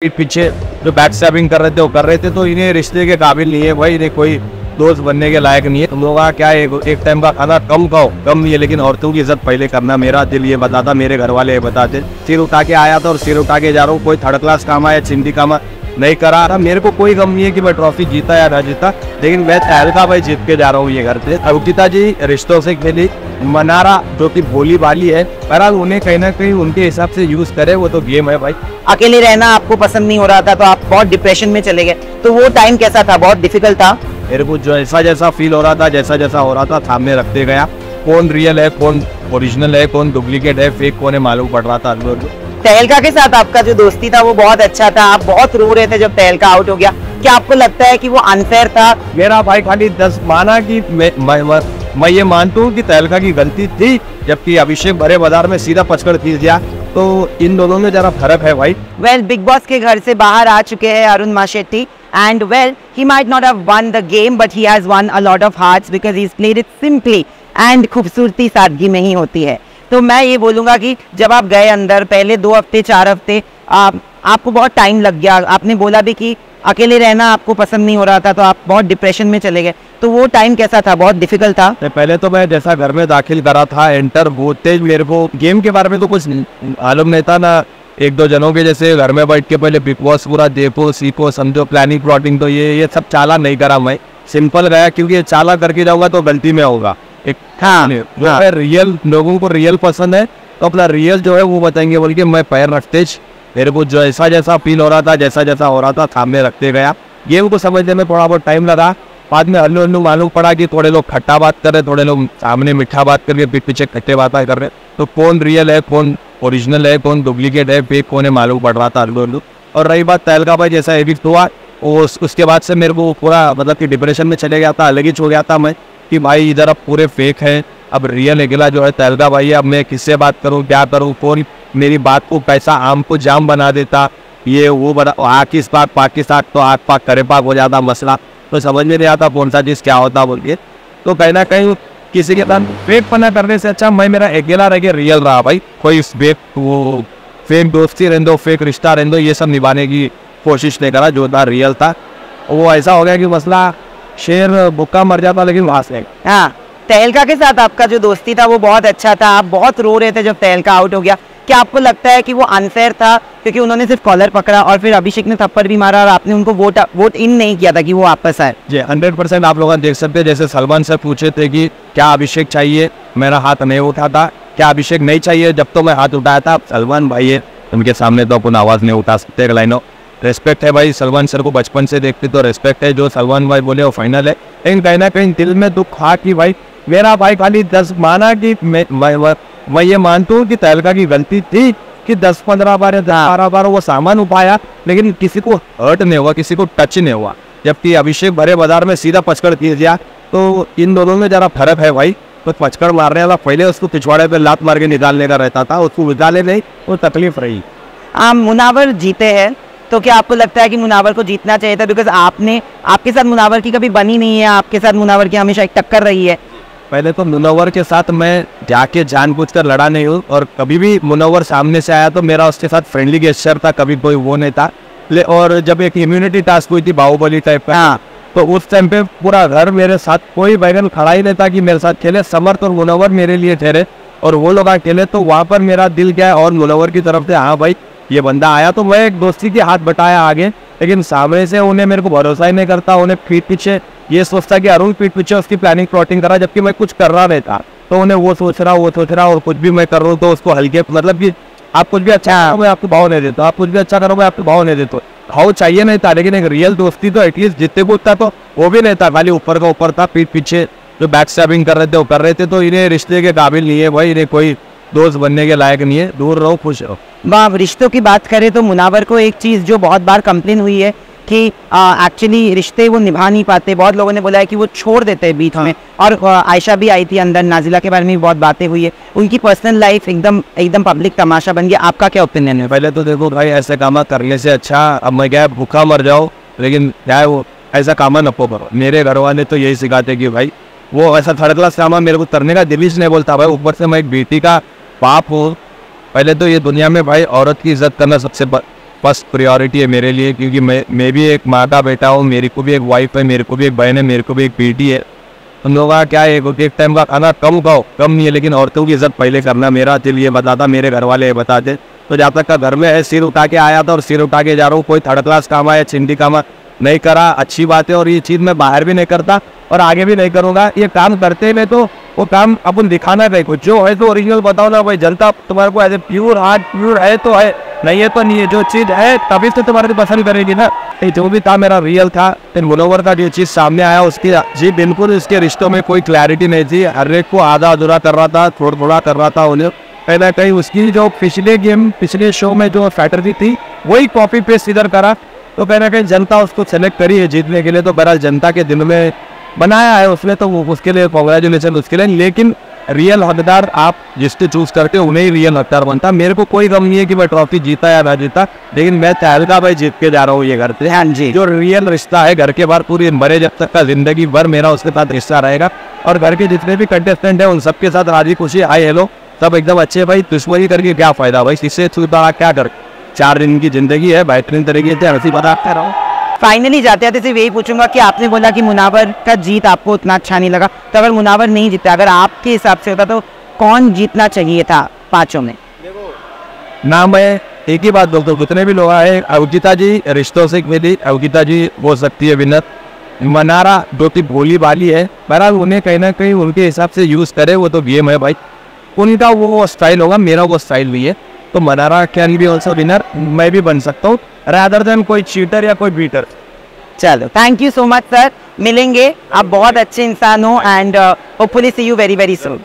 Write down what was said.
पीछे जो back stabbing कर रहे थे वो कर रहे थे, तो इन्हें रिश्ते के काबिल नहीं है भाई, इन्हें कोई दोस्त बनने के लायक नहीं है। तुम लोग क्या एक टाइम का खाना कम खाओ, कम नहीं है, लेकिन औरतों की इज्जत पहले करना। मेरा दिल ये बताता, मेरे घर वाले ये बताते। सिर उठा के आया था और सिर उठा के जा रहा हूँ। कोई थर्ड क्लास काम या चिंदी काम नहीं करा रहा। मेरे को कोई गम नहीं है कि मैं ट्रॉफी जीता या ना जीता, लेकिन मैं तहलका भाई जीत के जा रहा हूँ ये घर से। अंकिता जी रिश्तों से खेली, मनारा जो कि भोली भाली है, पर उन्हें कहीं ना कहीं उनके हिसाब से यूज करे, वो तो गेम है भाई। अकेले रहना आपको पसंद नहीं हो रहा था तो आप बहुत डिप्रेशन में चले गए, तो वो टाइम कैसा था? बहुत डिफिकल्ट था? मेरे को जैसा जैसा फील हो रहा था, जैसा जैसा हो रहा था, सामने रखते गया। कौन रियल है, कौन ओरिजिनल है, कौन डुप्लीकेट है, फेक कौन है, मालूम पड़ रहा था। तहलका के साथ आपका जो दोस्ती था वो बहुत अच्छा था, आप बहुत रो रहे थे जब तहलका आउट हो गया। क्या आपको लगता है कि वो अनफेयर था? मेरा भाई खाली 10 माना कि मैं ये मानता हूँ कि तहलका की गलती थी, जबकि अभिषेक बड़े बाजार में सीधा पचकड़ खींच दिया, तो इन दोनों में जरा फर्क है भाई। वेल, बिग बॉस के घर से बाहर आ चुके हैं Arun Mashettey, and well, he might not have won the game, but he has won a lot of hearts because he's played it simply and खूबसूरती सादगी में ही होती है। तो मैं ये बोलूँगा कि जब आप गए अंदर, पहले 2 हफ्ते 4 हफ्ते आपको बहुत टाइम लग गया। आपने बोला भी कि अकेले रहना आपको पसंद नहीं हो रहा था, तो आप बहुत डिप्रेशन में चले गए, तो वो टाइम कैसा था? बहुत डिफिकल्ट था? पहले तो मैं जैसा घर में दाखिल करा था, एंटर होते मेरे को गेम के बारे में तो कुछ मालूम नहीं था ना। 1-2 जनों के जैसे घर में बैठ के पहले बिग बॉस पूरा देखो, सीखो, समझो, प्लानिंग प्लॉटिंग, तो ये सब चाला नहीं करा मैं। सिंपल गया, क्योंकि ये चाला करके जाऊंगा तो गलती में होगा। एक रियल लोगों को रियल पसंद है, तो अपना रियल जो है वो बताएंगे, बोल के मैं पैर रखते मेरे को जैसा जैसा फील हो रहा था, जैसा जैसा हो रहा था, सामने रखते गया। गेम को समझने में थोड़ा बहुत टाइम लगा। बाद में हल्लू मालूम पड़ा कि थोड़े लोग खट्टा बात कर रहे, थोड़े लोग सामने मीठा बात करके पीठ पीछे खट्टे बातें कर रहे, तो कौन रियल है, कौन ओरिजिनल है, कौन डुप्लीकेट है, फेक कौन है, मालूम पड़ रहा था हल्लू। और रही बात तहलका भाई जैसा एविक्ट हुआ, उसके बाद से मेरे को पूरा मतलब कि डिप्रेशन में चले गया था, अलग ही छो गया था मैं कि भाई इधर अब पूरे फेक हैं, अब रियल अकेला जो है तहलका भाई है। अब मैं किससे बात करूँ, क्या करूँ, कौन मेरी बात को कैसा आम को जाम बना देता, ये वो बना आकिस पाक पाकिस्तान तो आग पाक करे पाक हो जाता मसला, तो समझ में नहीं आता कौन सा चीज़ क्या होता बोल के। तो कहीं ना कहीं किसी के साथ फेक पना करने से अच्छा मैं मेरा अकेला रह के रियल रहा भाई। कोई फेक दोस्ती रहने दो, फेक रिश्ता रहने दो, ये सब निभाने की कोशिश नहीं करा। जो था रियल था, वो ऐसा हो गया कि मसला शेर भूखा मर जाता लेकिन वहां से। हाँ, तहलका के साथ आपका जो दोस्ती था वो बहुत अच्छा था, आप बहुत रो रहे थे जब तहलका आउट हो गया। क्या आपको लगता है कि वो अनफेयर था, क्योंकि उन्होंने सिर्फ कॉलर पकड़ा और फिर अभिषेक ने थप्पड़ भी मारा और आपने उनको वोट इन नहीं किया था कि वो वापस आए? जी 100% आप लोग देख सकते हैं। जैसे सलमान से पूछे थे कि क्या अभिषेक चाहिए, मेरा हाथ नहीं उठा था। क्या अभिषेक नहीं चाहिए, जब तो मैं हाथ उठाया था। सलमान भाई है, उनके सामने तो अपन आवाज़ नहीं उठा सकते। लाइनो रेस्पेक्ट है भाई, सलमान सर को बचपन से देखते तो रेस्पेक्ट है। जो सलमान भाई बोले वो फाइनल है, लेकिन कहीं ना कहीं दिल में दुख था कि भाई मेरा भाई खाली 10 माना कि मैं ये मानता हूँ कि तहलका की गलती थी कि 10-15 बार या 12 बार वो सामान उठाया, लेकिन किसी को हर्ट नहीं हुआ, किसी को टच नहीं हुआ। जबकि अभिषेक बड़े बाजार में सीधा पचकड़ खींच दिया, तो इन दोनों में जरा फर्क है भाई। तो पचकड़ मारने वाला पहले उसको पिछवाड़े पे लात मार के निकालने का रहता था, उसको निकाले नहीं, वो तकलीफ रही। मुनावर जीते हैं, तो क्या आपको लगता है कि मुनावर को जीतना चाहिए था? बिकॉज आपके साथ मुनावर की कभी बनी नहीं है, आपके साथ मुनावर की हमेशा एक टक्कर रही है। पहले तो मुनव्वर के साथ मैं जाके जानबूझकर लड़ा नहीं हूँ, और कभी भी मुनव्वर सामने से आया तो मेरा उसके साथ फ्रेंडली गेस्चर था, कभी कोई वो नहीं था। और जब एक इम्यूनिटी टास्क हुई थी बाहुबली टाइप का, तो उस टाइम पे पूरा घर मेरे साथ, कोई बैगन खड़ा ही नहीं था कि मेरे साथ खेले। समर्थ और मुनव्वर मेरे लिए ठहरे, और वो लोग अकेले, तो वहाँ पर मेरा दिल गया और मुनव्वर की तरफ से हाँ भाई ये बंदा आया, तो मैं एक दोस्ती के हाथ बटाया आगे। लेकिन सामने से उन्हें मेरे को भरोसा ही नहीं करता, उन्हें पीठ पीछे ये सोचता कि अरुण पीठ पीछे उसकी प्लानिंग प्लॉटिंग करा, जबकि मैं कुछ कर रहा रहता, तो उन्हें वो सोच रहा और कुछ भी मैं कर रहा हूँ तो उसको हल्के, मतलब कि आप कुछ भी अच्छा करो मैं आपको भाव नहीं देता, आप कुछ भी अच्छा करो मैं आपको भाव नहीं देता। भाव चाहिए नहीं था, लेकिन एक रियल दोस्ती तो एटलीस्ट जितने पूछता तो वो भी नहीं था, खाली ऊपर का ऊपर था, पीठ पीछे जो बैक स्टैबिंग कर रहे थे वो कर रहे थे, तो इन्हें रिश्ते के काबिल नहीं है भाई, इन्हें कोई दोस्त बनने के लायक नहीं है। दूर रहो, खुश रहो। रिश्तों की बात करें तो मुनावर को एक चीज़ जो बहुत बार कंप्लेन हुई है कि एक्चुअली रिश्ते वो निभा नहीं पाते, बहुत लोगों ने बोला है कि वो छोड़ देते हैं बीच में। और आयशा भी आई थी अंदर, नाजिला के बारे में भी बहुत बातें हुई है, उनकी पर्सनल लाइफ एकदम पब्लिक तमाशा बन गया। आपका क्या ओपिनियन है? पहले तो देखो भाई, ऐसे काम करने से अच्छा अब मैं क्या भूखा मर जाओ, लेकिन क्या है वो ऐसा काम न करो। मेरे घर वाले तो यही सिखाते कि भाई वो ऐसा थर्ड क्लास काम मेरे को करने का दिल ही नहीं बोलता भाई। ऊपर से मैं एक बेटी का बाप हूँ। पहले तो ये दुनिया में भाई औरत की इज्जत करना सबसे फर्स्ट प्रायोरिटी है मेरे लिए, क्योंकि मैं भी एक माँ का बेटा हूँ, मेरे को भी एक वाइफ है, मेरे को भी एक बहन है, मेरे को भी एक बेटी है। हम लोगों का क्या है, एक टाइम का खाना कम खाओ, कम नहीं है, लेकिन औरतों की इज्जत पहले करना। मेरा दिल ये बताता, मेरे घर वाले ये बताते। तो जब तक का घर में है, सिर उठा के आया था और सिर उठा के जा रहा हूँ। कोई थर्ड क्लास काम या चिंदी काम नहीं करा, अच्छी बात है। और ये चीज़ मैं बाहर भी नहीं करता और आगे भी नहीं करूँगा। ये काम करते में तो वो काम अपन दिखाना नहीं, कुछ जो है तो ओरिजिनल बताओ ना भाई। जनता तुम्हारे को ऐसे प्योर हार्ट प्योर है तो है, नहीं है तो नहीं है। जो चीज़ है तभी तो तुम्हारे को पसंद करेगी ना। जो भी था मेरा रियल था, फिर मुनव्वर का जो चीज़ सामने आया उसकी जी बिल्कुल इसके रिश्तों में कोई क्लैरिटी नहीं थी। हर एक को आधा अधूरा कर रहा था, थोड़ा थोड़ा कर रहा था उन्हें। कहीं ना कहीं उसकी जो पिछले शो में जो स्ट्रैटेजी थी वही कॉपी पेस्ट इधर करा। तो कहीं ना कहीं जनता उसको सेलेक्ट करी है जीतने के लिए। तो बहरहाल जनता के दिल में बनाया है उसने, तो उसके लिए कॉन्ग्रेचुलेसन उसके लिए। लेकिन रियल हकदार आप जिससे चूज करते हो उन्हें ही रियल हकदार बनता। मेरे को कोई गम नहीं है कि मैं ट्रॉफी जीता या ना जीता, लेकिन मैं तहलका भाई जीत के जा रहा हूँ ये घर से। हाँ जी, जो रियल रिश्ता है घर के बाहर पूरी मरे जब तक का जिंदगी भर मेरा उसके साथ रिश्ता रहेगा। और घर के जितने भी कंटेस्टेंट है उन सबके साथ राजी खुशी हाय हेलो सब एकदम अच्छे। भाई दुश्मनी करके क्या फायदा भाई, इससे क्या कर। 4 दिन की जिंदगी है, बेहतरीन तरीके से हंसी मजाक कर रहा हूँ। फाइनली जाते जाते सिर्फ यही पूछूंगा कि आपने बोला कि मुनावर का जीत आपको उतना अच्छा नहीं लगा, तो अगर मुनावर नहीं जीता, अगर आपके हिसाब से होता तो कौन जीतना चाहिए था 5 में? ना मैं एक ही बात बोलता हूँ, कितने भी लोग आए, अंकिता जी रिश्तों से मिली, अंकिता जी हो सकती है विनर। मनारा जो कि भोली बाली है, बहरहाल उन्हें कहीं ना कहीं उनके हिसाब से यूज़ करे, वो तो गेम है भाई। उनका वो स्टाइल होगा, मेरा वो स्टाइल भी है। तो Mannara can be also winner, मैं भी बन सकता हूँ रादर देन कोई चीटर या कोई बीटर। चलो thank you so much sir, मिलेंगे। आप बहुत अच्छे इंसान हो and hopefully see you very very soon.